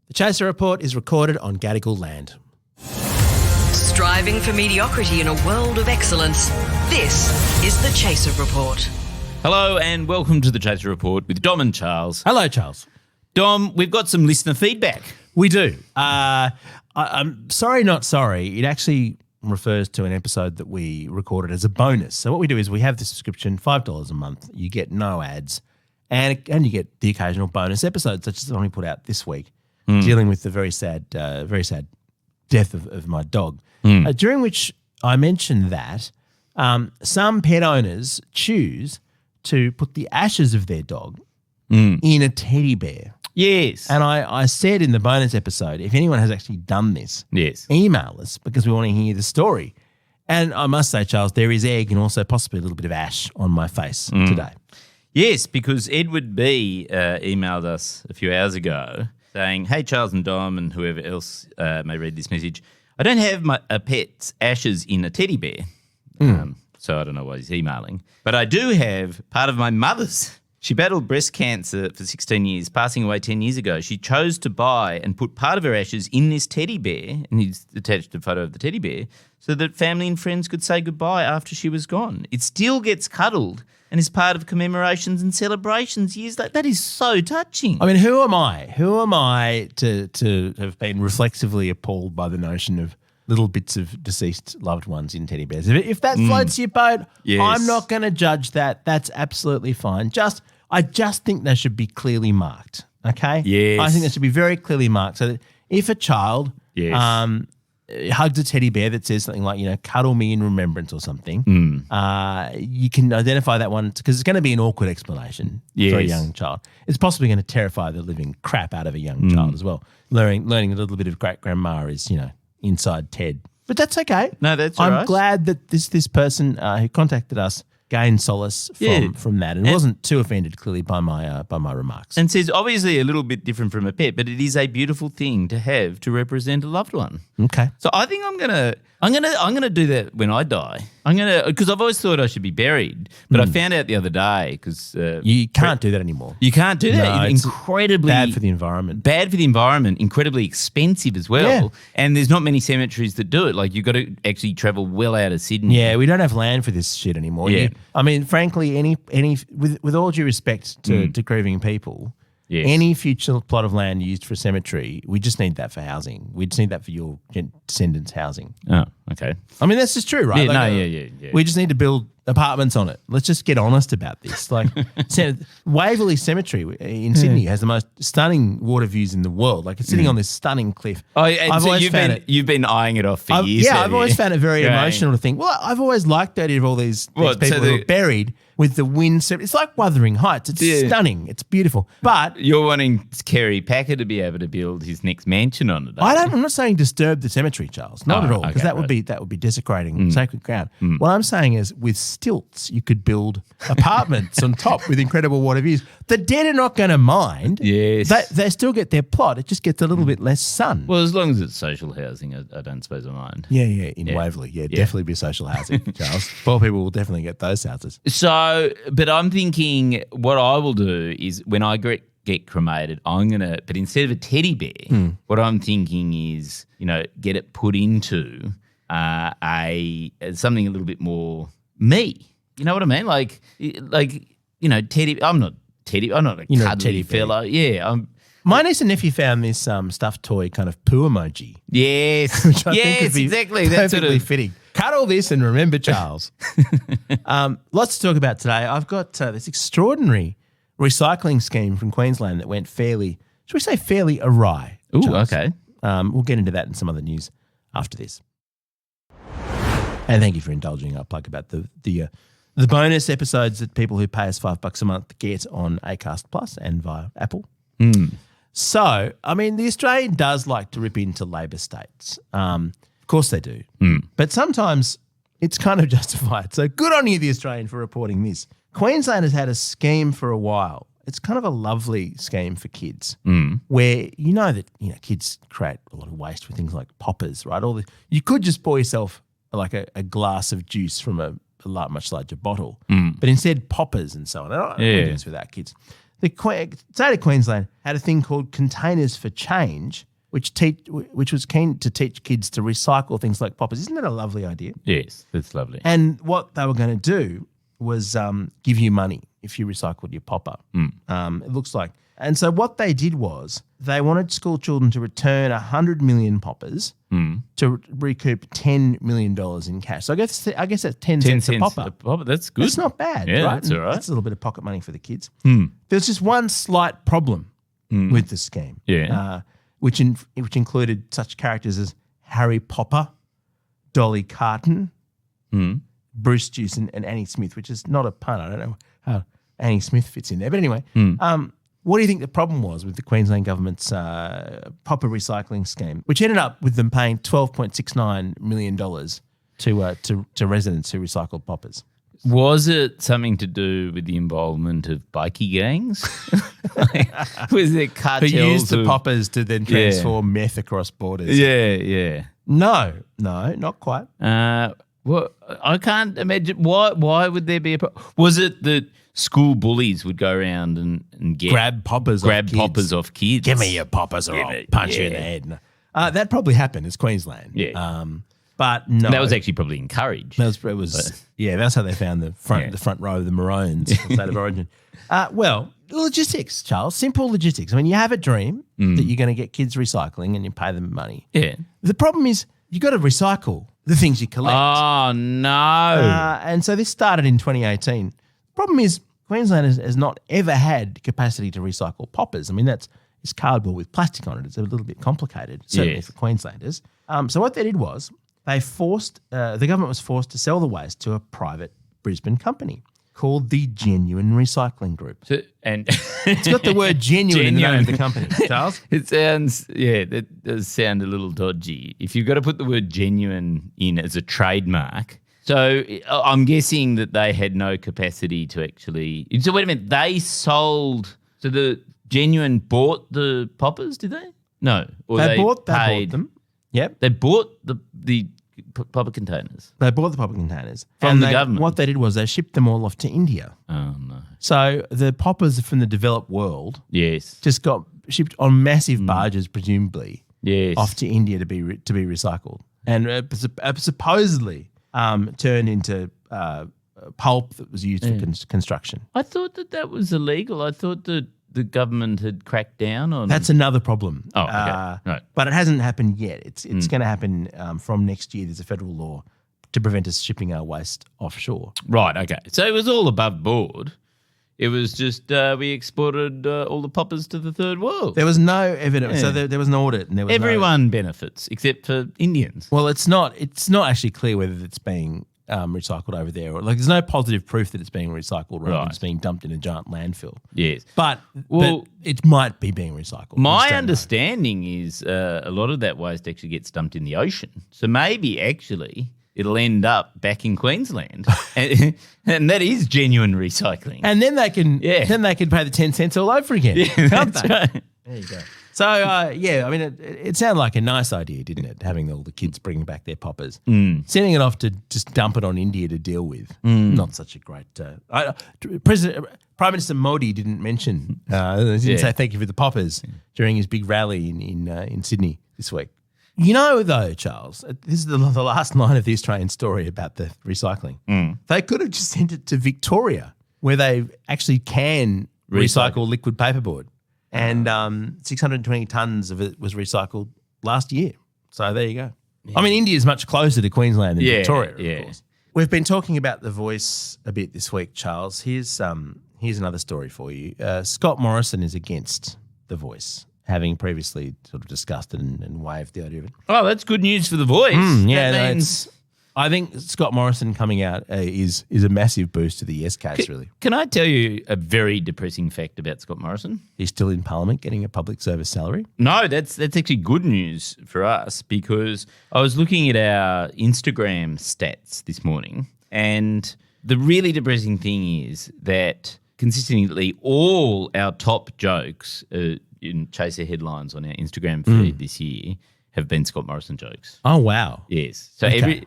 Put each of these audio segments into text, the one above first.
The Chaser Report is recorded on Gadigal land. Striving for mediocrity in a world of excellence. This is the Chaser Report. Hello and welcome to the Chaser Report with Dom and Charles. Hello, Charles. Dom, we've got some listener feedback. We do. I'm sorry, not sorry. It actually refers to an episode that we recorded as a bonus. So what we do is we have the subscription, $5 a month. You get no ads and you get the occasional bonus episode, such as the one we put out this week, dealing with the very sad death of my dog, during which I mentioned that some pet owners choose to put the ashes of their dog in a teddy bear. Yes. And I said in the bonus episode, if anyone has actually done this, email us because we want to hear the story. And I must say, Charles, there is egg and also possibly a little bit of ash on my face today. Yes, because Edward B emailed us a few hours ago saying, hey, Charles and Dom and whoever else may read this message, I don't have a pet's ashes in a teddy bear. So I don't know why he's emailing. But I do have part of my mother's. She battled breast cancer for 16 years, passing away 10 years ago. She chose to buy and put part of her ashes in this teddy bear, and he's attached a photo of the teddy bear, so that family and friends could say goodbye after she was gone. It still gets cuddled and is part of commemorations and celebrations years later. That is so touching. I mean, who am I? Who am I to have been reflexively appalled by the notion of little bits of deceased loved ones in teddy bears? If that floats your boat, I'm not going to judge that. That's absolutely fine. I just think they should be clearly marked, okay? Yes. I think they should be very clearly marked so that if a child hugs a teddy bear that says something like, cuddle me in remembrance or something, you can identify that one because it's going to be an awkward explanation for a young child. It's possibly going to terrify the living crap out of a young child as well. Learning a little bit of great-grandma is, inside Ted. But that's okay. No, that's all right. I'm glad that this person who contacted us gained solace from that and wasn't too offended clearly by my remarks. And says obviously a little bit different from a pet, but it is a beautiful thing to have to represent a loved one. Okay. So I think I'm gonna do that when I die. Because I've always thought I should be buried, but I found out the other day because you can't do that anymore. You can't do that. No, it's incredibly bad for the environment. Bad for the environment. Incredibly expensive as well. Yeah. And there's not many cemeteries that do it. Like you've got to actually travel well out of Sydney. Yeah, we don't have land for this shit anymore. Yeah. Frankly, any with all due respect to grieving people. Yes. Any future plot of land used for a cemetery, we just need that for housing. We just need that for your descendants' housing. Oh, okay. I mean, that's just true, right? Yeah, We just need to build apartments on it. Let's just get honest about this. Like Waverley Cemetery in Sydney has the most stunning water views in the world. Like it's sitting on this stunning cliff. Oh, and you've been eyeing it off for years. Yeah, I've always found it very emotional to think, well, I've always liked the idea of all these people who are buried with the wind. It's like Wuthering Heights. It's stunning. It's beautiful. But you're wanting Kerry Packer to be able to build his next mansion on it. I'm not saying disturb the cemetery, Charles. Not at all, because that would be desecrating sacred ground. What I'm saying is with stilts, you could build apartments on top with incredible water views. The dead are not going to mind. Yes. They still get their plot. It just gets a little bit less sun. Well, as long as it's social housing, I don't suppose I mind. Yeah, in Waverley. Yeah, definitely be social housing, Charles. Poor people will definitely get those houses. So, but I'm thinking what I will do is when I get cremated, but instead of a teddy bear, what I'm thinking is, get it put into something a little bit more me. You know what I mean? Like teddy. I'm not a cuddly teddy fella. Yeah, my niece and nephew found this stuffed toy kind of poo emoji. Yes, which I think would be exactly. That's perfectly fitting. Cuddle this and remember Charles. Lots to talk about today. I've got this extraordinary recycling scheme from Queensland that went fairly awry. Ooh, Charles. okay. We'll get into that and some other news after this. And thank you for indulging our plug about the bonus episodes that people who pay us $5 a month get on Acast Plus and via Apple. So, I mean, the Australian does like to rip into Labor states. Of course they do. But sometimes it's kind of justified. So good on you, the Australian, for reporting this. Queensland has had a scheme for a while. It's kind of a lovely scheme for kids where kids create a lot of waste with things like poppers, right? You could just pour yourself like a glass of juice from a much larger bottle, but instead poppers and so on. I don't do this with our kids. The state of Queensland had a thing called Containers for Change, which was keen to teach kids to recycle things like poppers. Isn't that a lovely idea? Yes, that's lovely. And what they were going to do was give you money if you recycled your popper. It looks like. And so what they did was they wanted school children to return 100 million poppers to recoup $10 million in cash. So I guess that's 10 cents a popper. That's good. That's not bad, Yeah, right? that's all right. That's a little bit of pocket money for the kids. There's just one slight problem with the scheme, which included such characters as Harry Popper, Dolly Parton, Bruce Deuce, and Annie Smith, which is not a pun. I don't know how Annie Smith fits in there. But anyway, what do you think the problem was with the Queensland government's popper recycling scheme, which ended up with them paying $12.69 million to residents who recycled poppers? Was it something to do with the involvement of bikie gangs? Was there cartels Who used the poppers to then transform meth across borders? Yeah. No, not quite. Well, I can't imagine. Why would there be a problem? Was it that school bullies would go around and grab poppers off kids? Give me your poppers or I'll punch you in the head. That probably happened. It's Queensland. Yeah. But no. That was actually probably encouraged. That's how they found the front row of the Maroons, the state of origin. Well, logistics, Charles, simple logistics. I mean, you have a dream that you're going to get kids recycling and you pay them money. Yeah. The problem is you got to recycle the things you collect. Oh, no. And so this started in 2018. The problem is Queensland has not ever had capacity to recycle poppers. I mean, it's cardboard with plastic on it. It's a little bit complicated, certainly for Queenslanders. So what they did was the government was forced to sell the waste to a private Brisbane company called the Genuine Recycling Group. It's got the word genuine in the name of the company, Charles. It sounds, that does sound a little dodgy. If you've got to put the word genuine in as a trademark. So I'm guessing that they had no capacity to actually. So wait a minute, they sold. So the Genuine bought the poppers, did they? No, or they bought them. Yep, they bought the popper containers. They bought the popper containers from the government. What they did was they shipped them all off to India. Oh no! So the poppers from the developed world, just got shipped on massive barges, presumably, off to India to be recycled, and supposedly turned into pulp that was used for construction. I thought that was illegal. I thought that the government had cracked down on. That's another problem. Oh, okay. Right. But it hasn't happened yet. It's going to happen from next year. There's a federal law to prevent us shipping our waste offshore. Right. Okay. So it was all above board. It was just we exported all the poppers to the third world. There was no evidence. So there was an audit, and there was everyone benefits except for Indians. Well, it's not actually clear whether it's being recycled over there. There's no positive proof that it's being recycled rather than it's being dumped in a giant landfill. Yes. But it might be being recycled. My understanding is a lot of that waste actually gets dumped in the ocean. So maybe actually it'll end up back in Queensland. and that is genuine recycling. And then they can pay the 10 cents all over again. Yeah, can't that's they? right. There you go. So, I mean, it sounded like a nice idea, didn't it, having all the kids bringing back their poppers. Sending it off to just dump it on India to deal with, not such a great... Prime Minister Modi didn't mention, he didn't say thank you for the poppers during his big rally in Sydney this week. You know, though, Charles, this is the last line of the Australian story about the recycling. They could have just sent it to Victoria, where they actually can recycle liquid paperboard. And 620 tonnes of it was recycled last year. So there you go. Yeah. I mean, India is much closer to Queensland than Victoria, of course. We've been talking about The Voice a bit this week, Charles. Here's another story for you. Scott Morrison is against The Voice, having previously sort of discussed it and waived the idea of it. Oh, that's good news for The Voice. I think Scott Morrison coming out is a massive boost to the Yes case, really. Can I tell you a very depressing fact about Scott Morrison? He's still in Parliament getting a public service salary? No, that's actually good news for us, because I was looking at our Instagram stats this morning, and the really depressing thing is that consistently all our top jokes in Chaser headlines on our Instagram feed this year have been Scott Morrison jokes. Oh, wow. Yes. So Okay.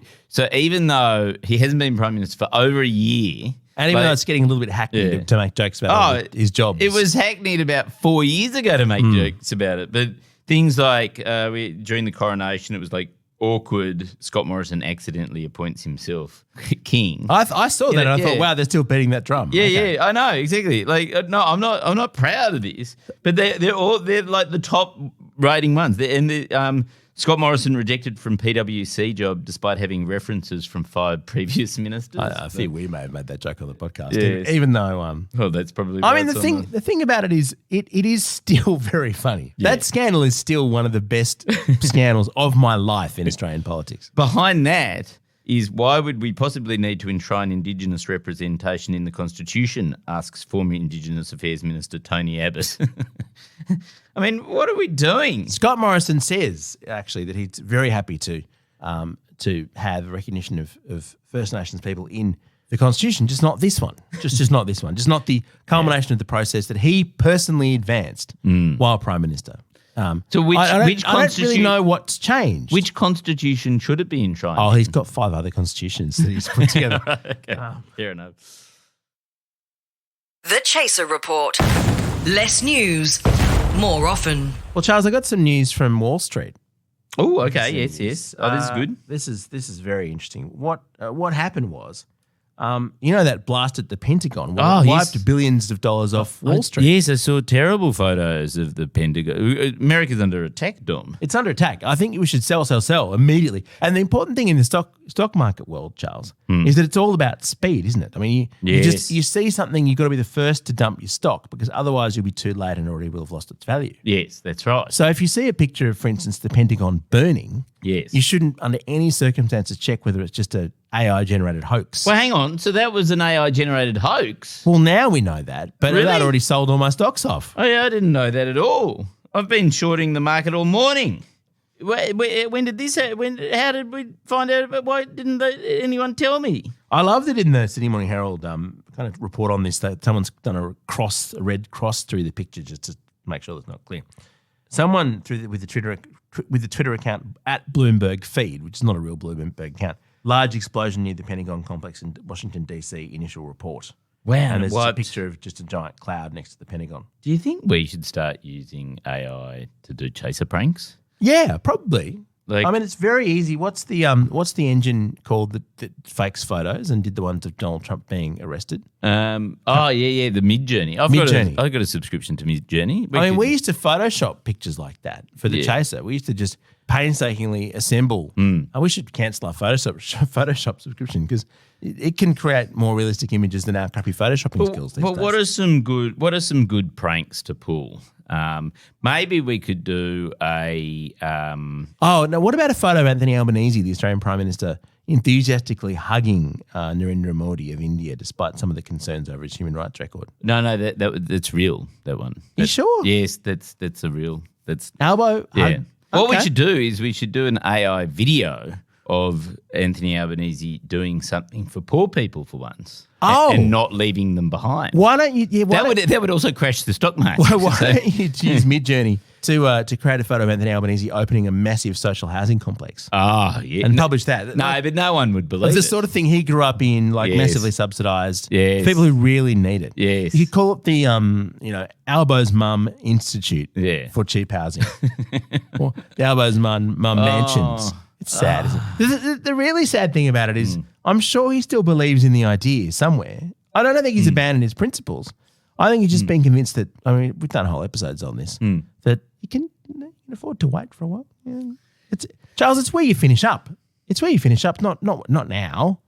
even though he hasn't been Prime Minister for over a year. And even though it's getting a little bit hackneyed to make jokes about his job. It was hackneyed about 4 years ago to make jokes about it. But things like during the coronation, it was like awkward. Scott Morrison accidentally appoints himself king. I saw that and I thought, wow, they're still beating that drum. Yeah, I know, exactly. Like, no, I'm not proud of this, but they're like the top rating ones. Scott Morrison rejected from PwC job despite having references from 5 previous ministers. I think we may have made that joke on the podcast, Yes. even though. Well, that's probably. I mean, the thing about it is, it is still very funny. Yeah. That scandal is still one of the best scandals of my life in Australian politics. Behind that is why would we possibly need to enshrine Indigenous representation in the Constitution, asks former Indigenous Affairs Minister Tony Abbott. I mean, what are we doing? Scott Morrison says actually that he's very happy to have recognition of First Nations people in the Constitution, just not this one, just not this one, just not the culmination of the process that he personally advanced while Prime Minister. So I don't really know what's changed. Which constitution should it be enshrined? Oh, he's got 5 other constitutions that he's put together. Okay, fair enough. The Chaser Report. Less news, more often. Well, Charles, I got some news from Wall Street. Oh, okay, yes. Oh, this is good. This is very interesting. What happened was, that blast at the Pentagon wiped billions of dollars off Wall Street. Yes, I saw terrible photos of the Pentagon. America's under attack, Dom. It's under attack. I think we should sell immediately. And the important thing in the stock market world, Charles, is that it's all about speed, isn't it? I mean, you see something, you've got to be the first to dump your stock because otherwise you'll be too late and already will have lost its value. Yes, that's right. So if you see a picture of, for instance, the Pentagon burning, yes, you shouldn't under any circumstances check whether it's just a AI-generated hoax. Well, hang on. So that was an AI-generated hope. Well, now we know that, but Really? I'd already sold all my stocks off. Oh, yeah, I didn't know that at all. I've been shorting the market all morning. When did this happen? How did we find out? Why didn't anyone tell me? I loved it in the Sydney Morning Herald kind of report on this, that someone's done a red cross through the picture just to make sure it's not clear. Someone with the Twitter account at Bloomberg Feed, which is not a real Bloomberg account, large explosion near the Pentagon complex in Washington, D.C., initial report. Wow. And there's just a picture of just a giant cloud next to the Pentagon. Do you think we should start using AI to do chaser pranks? Yeah, probably. Like, I mean, it's very easy. What's the engine called that fakes photos and did the ones of Donald Trump being arrested? the Midjourney. I've got a subscription to Midjourney. We used to Photoshop pictures like that for the chaser. We used to just painstakingly assemble. We should cancel our Photoshop subscription because it can create more realistic images than our crappy Photoshopping skills these days. What are some good pranks to pull? Maybe we could do a. What about a photo of Anthony Albanese, the Australian Prime Minister, enthusiastically hugging Narendra Modi of India, despite some of the concerns over his human rights record? No, that's real. That one. You sure? Yes, that's a real. That's Albo. yeah. What we Okay. should do is we should do an AI video of Anthony Albanese doing something for poor people for once. Oh. And not leaving them behind. Why don't you? Yeah, That would also crash the stock market. Why don't you use Midjourney to create a photo of Anthony Albanese opening a massive social housing complex Oh, yeah. and publish that? No, but no one would believe It's the it. sort of thing he grew up in, like Yes. massively subsidised. Yes. People who really need it. Yes. You could call it the Albo's Mum Institute for cheap housing. Or the Albo's Mum Mansions. It's sad, isn't it? The really sad thing about it is I'm sure he still believes in the idea somewhere. I don't think he's abandoned his principles. I think he's just been convinced that, we've done whole episodes on this, that you can afford to wait for a while. Yeah. Charles, it's where you finish up. It's where you finish up, not now.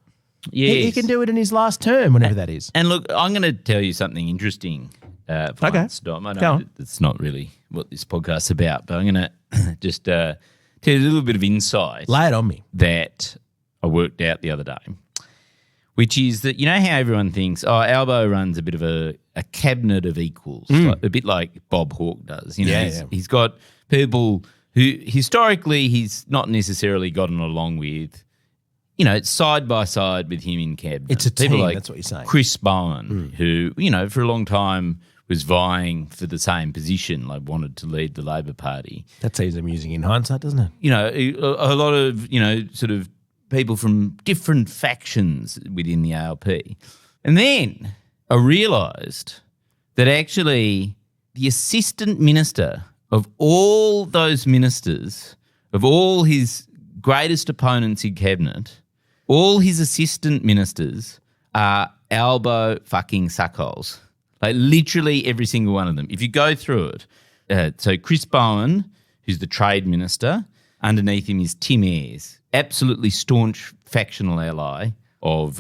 Yes. He can do it in his last term, whenever that is. And look, I'm going to tell you something interesting. Once, Dom. I Go know on. it's not really what this podcast's about, but I'm going to just tell you a little bit of insight Lay it on me. that I worked out the other day, which is that, you know how everyone thinks, Albo runs a bit of a cabinet of equals, a bit like Bob Hawke does. He's got people who historically he's not necessarily gotten along with, it's side by side with him in cabinet. It's a people team, like that's what you're saying. Chris Bowen, who, for a long time was vying for the same position, like wanted to lead the Labor Party. That seems amusing in hindsight, doesn't it? You know, a lot of, you know, sort of people from different factions within the ALP. And then I realised that actually the assistant minister of all those ministers, of all his greatest opponents in cabinet, all his assistant ministers are Albo fucking suckholes. Like literally every single one of them. If you go through it, so Chris Bowen, who's the trade minister, underneath him is Tim Ayres, absolutely staunch factional ally of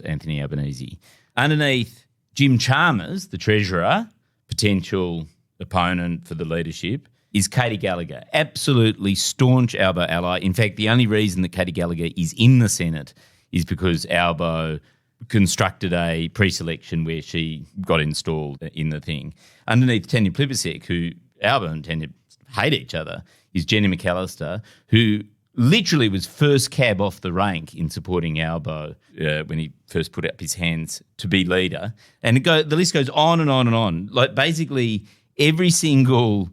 Anthony Albanese. Underneath Jim Chalmers, the treasurer, potential opponent for the leadership, is Katie Gallagher, absolutely staunch Albo ally. In fact, the only reason that Katie Gallagher is in the Senate is because Albo constructed a pre-selection where she got installed in the thing. Underneath Tanya Plibersek, who Albo and Tanya hate each other, is Jenny McAllister, who literally was first cab off the rank in supporting Albo when he first put up his hands to be leader. And the list goes on and on and on. Like basically every single,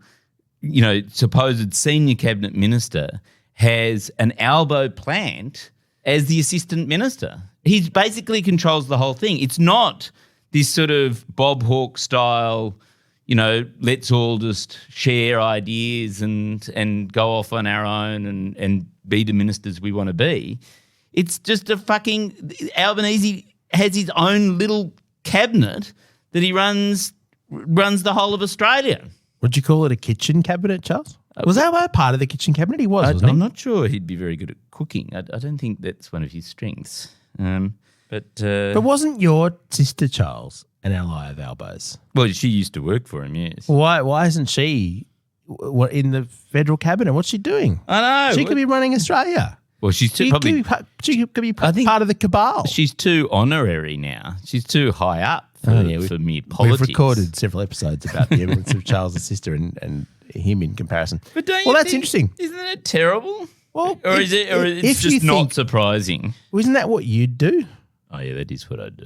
you know, supposed senior cabinet minister has an Albo plant as the assistant minister. He basically controls the whole thing. It's not this sort of Bob Hawke style, you know, let's all just share ideas and go off on our own and be the ministers we want to be. It's just a fucking Albanese has his own little cabinet that he runs the whole of Australia. Would you call it a kitchen cabinet, Charles? Was Albo part of the kitchen cabinet? He was, wasn't he? I'm not sure he'd be very good at cooking. I don't think that's one of his strengths. But wasn't your sister, Charles, an ally of Albo's? Well, she used to work for him, yes. Why isn't she in the federal cabinet? What's she doing? I know. She could be running Australia. Well, she's too probably. She could be part of the cabal. She's too honorary now. She's too high up for mere politics. We've recorded several episodes about the evidence of Charles' sister and him in comparison. But don't you that's interesting. Isn't it terrible? Well, or is it? Or it's just not surprising. Well, isn't that what you'd do? Oh yeah, that is what I'd do.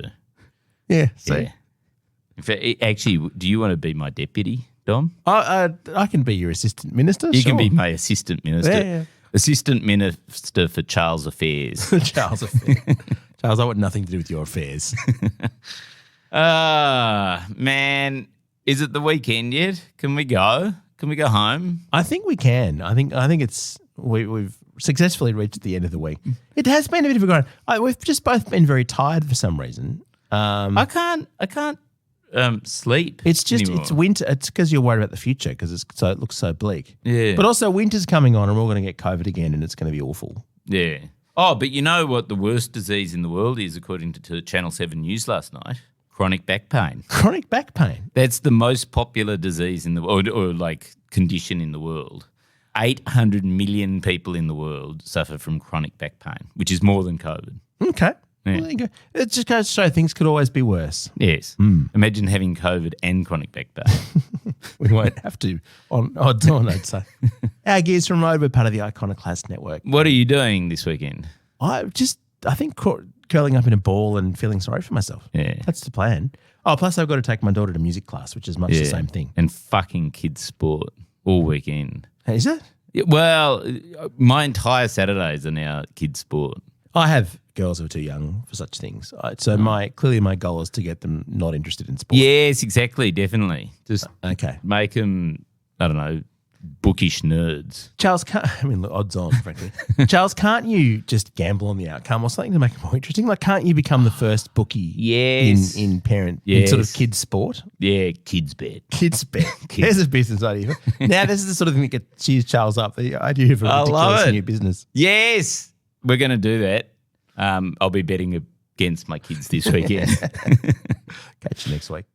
Yeah. See. Yeah. In fact, actually, do you want to be my deputy, Dom? I can be your assistant minister. You can be my assistant minister. Yeah. Assistant Minister for Charles Affairs. Charles Affairs. Charles, I want nothing to do with your affairs. Man, is it the weekend yet? Can we go? Can we go home? I think we can. I think it's we've successfully reached the end of the week. It has been a bit of a grind. We've just both been very tired for some reason. I can't sleep. It's just anymore. It's winter. It's because you're worried about the future because it looks so bleak. Yeah. But also winter's coming on and we're all going to get COVID again and it's going to be awful. Yeah. Oh, but you know what the worst disease in the world is, according to Channel 7 News last night? Chronic back pain. Chronic back pain. That's the most popular disease in the world, or like condition in the world. 800 million people in the world suffer from chronic back pain, which is more than COVID. Okay. Yeah. Well, there you go. It just goes to show things could always be worse. Yes. Imagine having COVID and chronic back pain. We won't have to on odds on, I'd say. Our Gears from Road, we're part of the Iconoclast Network. What are you doing this weekend? I think curling up in a ball and feeling sorry for myself. Yeah. That's the plan. Oh, plus I've got to take my daughter to music class, which is much the same thing. And fucking kids sport all weekend. Is it? Yeah, well, my entire Saturdays are now kids sport. I have girls who are too young for such things. So clearly my goal is to get them not interested in sport. Yes, exactly, definitely. Just okay. Make them, I don't know, bookish nerds. Charles, look, odds on, frankly. Charles, can't you just gamble on the outcome or something to make it more interesting? Like, can't you become the first bookie yes. in sort of kids sport? Yeah, kids bet. Kids bet. There's a business idea. Now, this is the sort of thing that gets cheers Charles up, the idea of a ridiculous new business. Yes, we're going to do that. I'll be betting against my kids this weekend. Catch you next week.